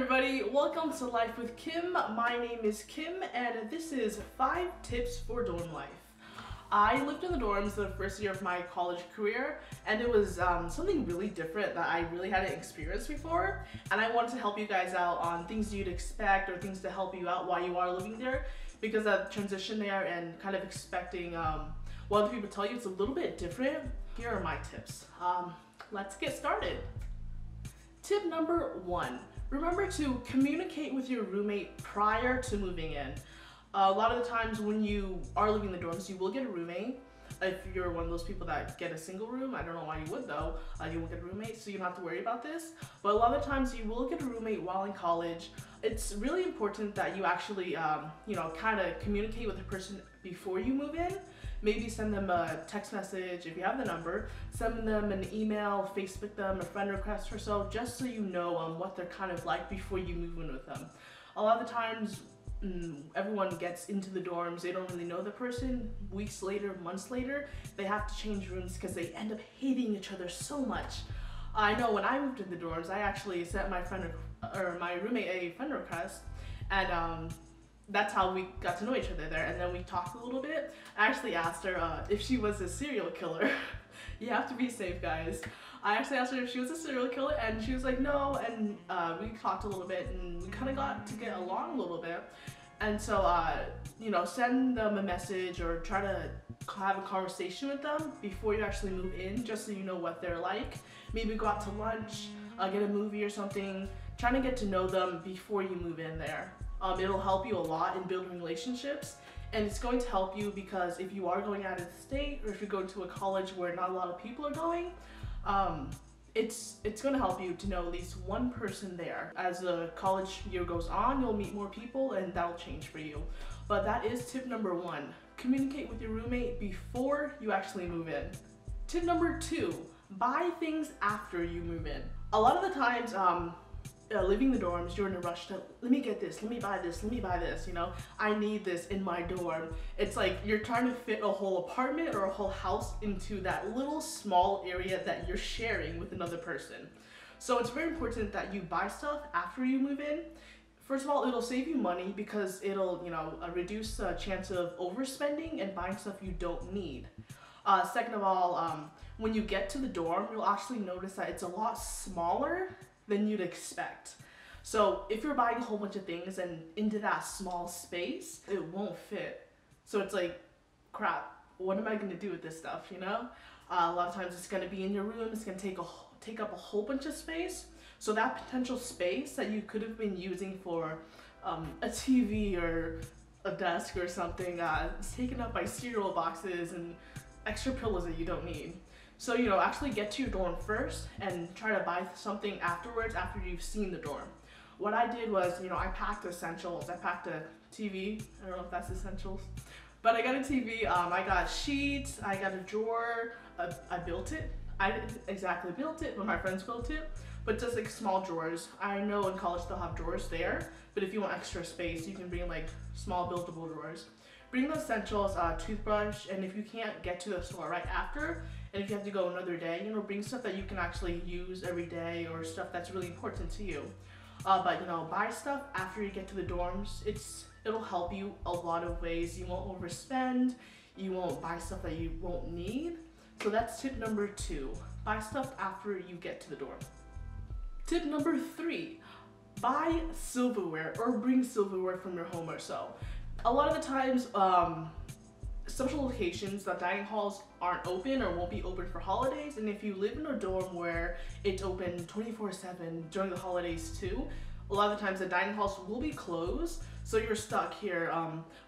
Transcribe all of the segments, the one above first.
everybody, welcome to Life with Kim. My name is Kim and this is 5 tips for dorm life. I lived in the dorms the first year of my college career and it was something really different that I really hadn't experienced before, and I wanted to help you guys out on things you'd expect or things to help you out while you are living there, because that transition there and kind of expecting what other people tell you, it's a little bit different. Here are my tips. Let's get started. Tip number 1. Remember to communicate with your roommate prior to moving in. A lot of the times when you are living in the dorms, you will get a roommate. If you're one of those people that get a single room, I don't know why you would though, you won't get a roommate, so you don't have to worry about this. But a lot of the times you will get a roommate while in college. It's really important that you actually, kind of communicate with the person before you move in. Maybe send them a text message if you have the number, send them an email, Facebook them, a friend request or so, just so you know what they're kind of like before you move in with them. A lot of the times, everyone gets into the dorms, they don't really know the person. Weeks later, months later, they have to change rooms because they end up hating each other so much. I know when I moved in the dorms, I actually sent my roommate a friend request, and that's how we got to know each other there, and then we talked a little bit. I actually asked her if she was a serial killer. You have to be safe, guys. I actually asked her if she was a serial killer, and she was like, no, and we talked a little bit, and we kind of got to get along a little bit. And so, send them a message or try to have a conversation with them before you actually move in, just so you know what they're like. Maybe go out to lunch, get a movie or something, trying to get to know them before you move in there. It'll help you a lot in building relationships, and it's going to help you because if you are going out of the state or if you're going to a college where not a lot of people are going, it's going to help you to know at least one person there. As the college year goes on, you'll meet more people and that'll change for you. But that is tip number 1. Communicate with your roommate before you actually move in. Tip number 2. Buy things after you move in. A lot of the times, living in the dorms, you're in a rush to, let me get this, let me buy this, I need this in my dorm. It's like you're trying to fit a whole apartment or a whole house into that little small area that you're sharing with another person. So it's very important that you buy stuff after you move in. First of all, it'll save you money because it'll, reduce the chance of overspending and buying stuff you don't need. Second of all, when you get to the dorm, you'll actually notice that it's a lot smaller than you'd expect. So if you're buying a whole bunch of things and into that small space, it won't fit. So it's like, crap, what am I gonna do with this stuff, A lot of times it's gonna be in your room, it's gonna take up a whole bunch of space. So that potential space that you could have been using for a TV or a desk or something is taken up by cereal boxes and extra pillows that you don't need. So, actually get to your dorm first and try to buy something afterwards after you've seen the dorm. What I did was, I packed essentials. I packed a TV. I don't know if that's essentials. But I got a TV, I got sheets, I got a drawer. I built it. I didn't exactly build it, but my friends built it. But just like small drawers. I know in college they'll have drawers there, but if you want extra space, you can bring like small buildable drawers. Bring the essentials, toothbrush, and if you can't get to the store right after, and if you have to go another day, bring stuff that you can actually use every day or stuff that's really important to you. But buy stuff after you get to the dorms. It'll help you a lot of ways. You won't overspend, you won't buy stuff that you won't need. So that's tip number 2. Buy stuff after you get to the dorm. Tip number 3. Buy silverware or bring silverware from your home or so. A lot of the times, social locations, the dining halls aren't open or won't be open for holidays, and if you live in a dorm where it's open 24/7 during the holidays too, a lot of the times the dining halls will be closed, so you're stuck here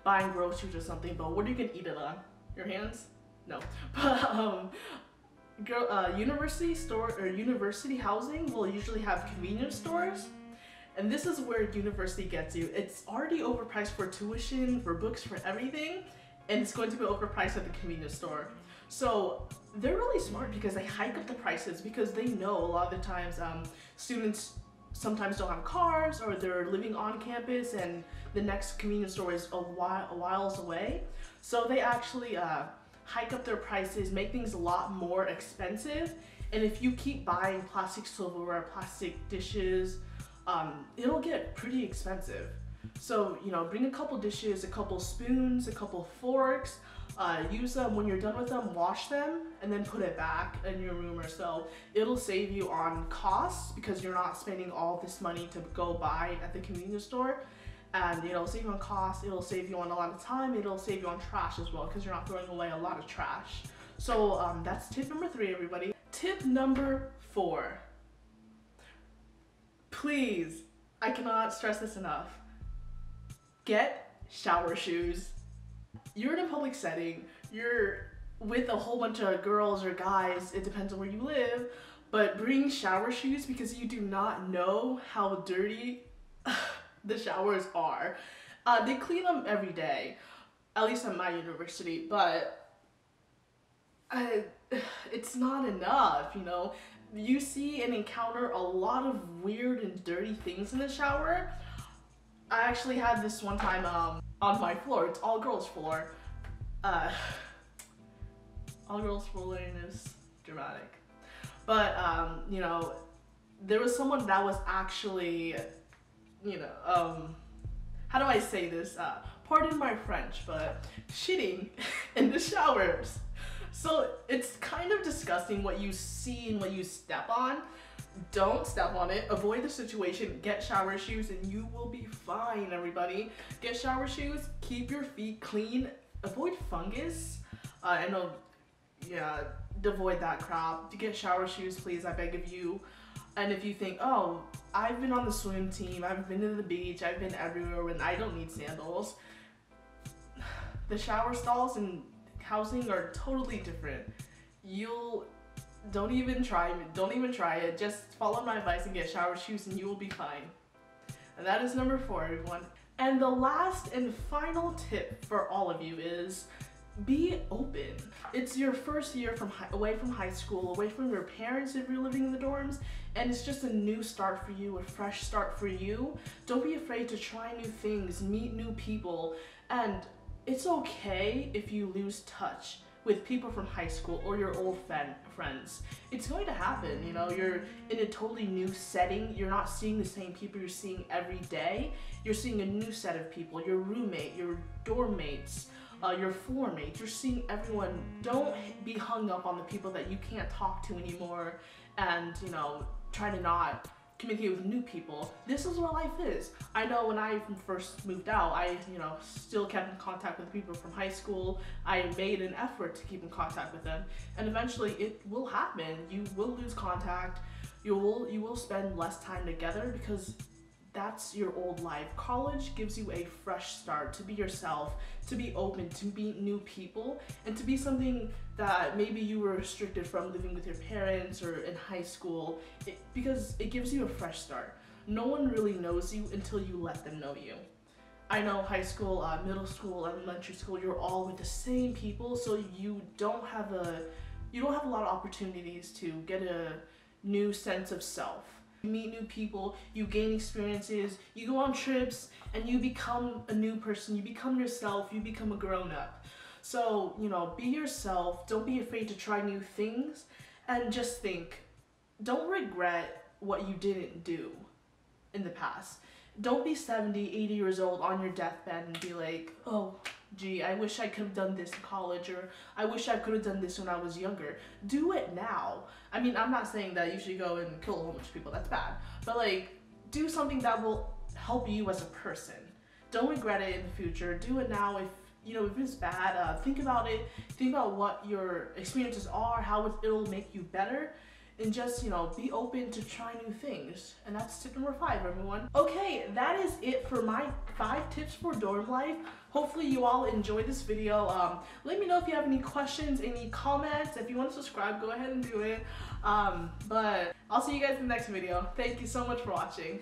buying groceries or something. But what are you gonna eat it on? Your hands? No. But university store or university housing will usually have convenience stores. And this is where university gets you. It's already overpriced for tuition, for books, for everything, and it's going to be overpriced at the convenience store. So they're really smart because they hike up the prices because they know a lot of the times students sometimes don't have cars or they're living on campus and the next convenience store is a whiles away. So they actually hike up their prices, make things a lot more expensive. And if you keep buying plastic silverware, plastic dishes, it'll get pretty expensive. So, you know, bring a couple dishes, a couple spoons, a couple forks, use them. When you're done with them, wash them, and then put it back in your room or so. It'll save you on costs because you're not spending all this money to go buy at the convenience store. And it'll save you on cost, it'll save you on a lot of time, it'll save you on trash as well because you're not throwing away a lot of trash. So that's tip number 3, everybody. Tip number 4. Please, I cannot stress this enough. Get shower shoes. You're in a public setting, you're with a whole bunch of girls or guys, it depends on where you live, but bring shower shoes because you do not know how dirty the showers are. They clean them every day, at least at my university, but it's not enough, you know? You see and encounter a lot of weird and dirty things in the shower. I actually had this one time on my floor. It's all girls floor. All girls floor is dramatic. But you know, there was someone that was actually, you know, how do I say this? Pardon my French, but shitting in the showers. So it's kind of disgusting what you see and what you step on. Don't step on it. Avoid the situation. Get shower shoes and you will be fine, everybody. Get shower shoes. Keep your feet clean. Avoid fungus. I know, yeah, avoid that crap. Get shower shoes, please. I beg of you. And if you think, oh, I've been on the swim team, I've been to the beach, I've been everywhere and I don't need sandals. The shower stalls and housing are totally different. Don't even try it. Just follow my advice and get shower shoes and you will be fine. And that is number 4, everyone. And the last and final tip for all of you is be open. It's your first year away from high school, away from your parents if you're living in the dorms, and it's just a new start for you, a fresh start for you. Don't be afraid to try new things, meet new people, and it's okay if you lose touch with people from high school or your old friends. It's going to happen, you know, you're in a totally new setting, you're not seeing the same people you're seeing every day, you're seeing a new set of people, your roommate, your dorm mates, your floor mates, you're seeing everyone. Don't be hung up on the people that you can't talk to anymore and, you know, try to not communicate with new people. This is what life is. I know when I first moved out, I, you know, still kept in contact with people from high school. I made an effort to keep in contact with them, and eventually it will happen. You will lose contact. You will spend less time together because that's your old life. College gives you a fresh start to be yourself, to be open, to meet new people, and to be something that maybe you were restricted from living with your parents or in high school, because it gives you a fresh start. No one really knows you until you let them know you. I know high school, middle school, elementary school, you're all with the same people, so you don't have a lot of opportunities to get a new sense of self. You meet new people, you gain experiences, you go on trips, and you become a new person, you become yourself, you become a grown-up. So, you know, be yourself, don't be afraid to try new things, and just think, don't regret what you didn't do in the past. Don't be 70, 80 years old on your deathbed and be like, oh, gee, I wish I could have done this in college, or I wish I could have done this when I was younger. Do it now. I mean, I'm not saying that you should go and kill a whole bunch of people, that's bad. But like, do something that will help you as a person. Don't regret it in the future. Do it now. If it's bad, think about it. Think about what your experiences are, how it'll make you better. And just, be open to try new things. And that's tip number 5, everyone. Okay, that is it for my 5 tips for dorm life. Hopefully you all enjoyed this video. Let me know if you have any questions, any comments. If you want to subscribe, go ahead and do it. But I'll see you guys in the next video. Thank you so much for watching.